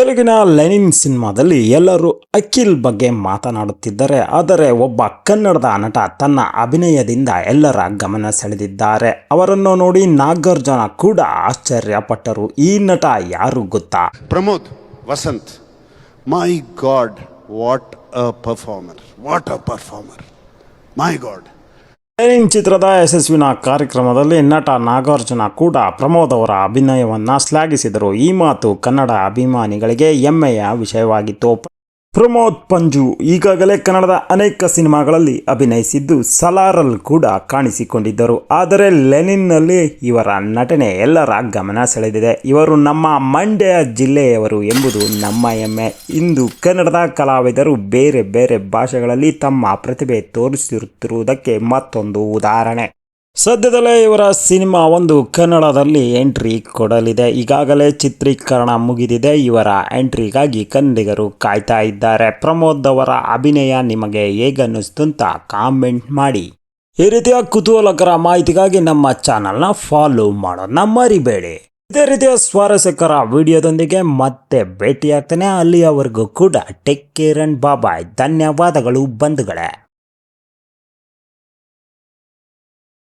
ತೆಲುಗಿನ ಲೆನಿನ್ ಸಿನಿಮಾದಲ್ಲಿ ಎಲ್ಲರೂ ಅಖಿಲ್ ಬಗ್ಗೆ ಮಾತನಾಡುತ್ತಿದ್ದರೆ, ಆದರೆ ಒಬ್ಬ ಕನ್ನಡದ ನಟ ತನ್ನ ಅಭಿನಯದಿಂದ ಎಲ್ಲರ ಗಮನ ಸೆಳೆದಿದ್ದಾರೆ. ಅವರನ್ನು ನೋಡಿ ನಾಗಾರ್ಜುನ ಕೂಡ ಆಶ್ಚರ್ಯಪಟ್ಟರು. ಈ ನಟ ಯಾರು ಗೊತ್ತಾ? Pramod Vasanth. My god, what a performer, what a performer, my god. Lenin ಚಿತ್ರದ ಯಶಸ್ವಿನ ಕಾರ್ಯಕ್ರಮದಲ್ಲಿ ನಟ ನಾಗಾರ್ಜುನ ಕೂಡ ಪ್ರಮೋದ್ ಅವರ ಅಭಿನಯವನ್ನು ಶ್ಲಾಘಿಸಿದರು. ಈ ಮಾತು ಕನ್ನಡ ಅಭಿಮಾನಿಗಳಿಗೆ ಹೆಮ್ಮೆಯ ವಿಷಯವಾಗಿತ್ತು. ಪ್ರಮೋದ್ ಪಂಜು ಈಗಾಗಲೇ ಕನ್ನಡದ ಅನೇಕ ಸಿನಿಮಾಗಳಲ್ಲಿ ಅಭಿನಯಿಸಿದ್ದು, ಸಲಾರಲ್ಲಿ ಕೂಡ ಕಾಣಿಸಿಕೊಂಡಿದ್ದರು. ಆದರೆ ಲೆನಿನ್ನಲ್ಲಿ ಇವರ ನಟನೆ ಎಲ್ಲರ ಗಮನ ಸೆಳೆದಿದೆ. ಇವರು ನಮ್ಮ ಮಂಡ್ಯ ಜಿಲ್ಲೆಯವರು ಎಂಬುದು ನಮ್ಮ ಹೆಮ್ಮೆ. ಇಂದು ಕನ್ನಡದ ಕಲಾವಿದರು ಬೇರೆ ಬೇರೆ ಭಾಷೆಗಳಲ್ಲಿ ತಮ್ಮ ಪ್ರತಿಭೆ ತೋರಿಸುತ್ತಿರುವುದಕ್ಕೆ ಮತ್ತೊಂದು ಉದಾಹರಣೆ. ಸದ್ಯದಲ್ಲೇ ಇವರ ಸಿನಿಮಾ ಒಂದು ಕನ್ನಡದಲ್ಲಿ ಎಂಟ್ರಿ ಕೊಡಲಿದೆ. ಈಗಾಗಲೇ ಚಿತ್ರೀಕರಣ ಮುಗಿದಿದೆ. ಇವರ ಎಂಟ್ರಿಗಾಗಿ ಕನ್ನಡಿಗರು ಕಾಯ್ತಾ ಇದ್ದಾರೆ. ಪ್ರಮೋದ್ ಅವರ ಅಭಿನಯ ನಿಮಗೆ ಹೇಗನ್ನಿಸ್ತು ಅಂತ ಕಾಮೆಂಟ್ ಮಾಡಿ. ಈ ರೀತಿಯ ಕುತೂಹಲಕರ ಮಾಹಿತಿಗಾಗಿ ನಮ್ಮ ಚಾನಲ್ನ ಫಾಲೋ ಮಾಡೋದನ್ನ ಮರಿಬೇಡಿ. ಇದೇ ರೀತಿಯ ಸ್ವಾರಸ್ಯಕರ ವಿಡಿಯೋದೊಂದಿಗೆ ಮತ್ತೆ ಭೇಟಿಯಾಗ್ತಾನೆ. ಅಲ್ಲಿಯವರೆಗೂ ಕೂಡ ಟೇಕ್ ಕೇರ್ ಅಂಡ್ ಬಾಯ್. ಧನ್ಯವಾದಗಳು ಬಂಧುಗಳೇ.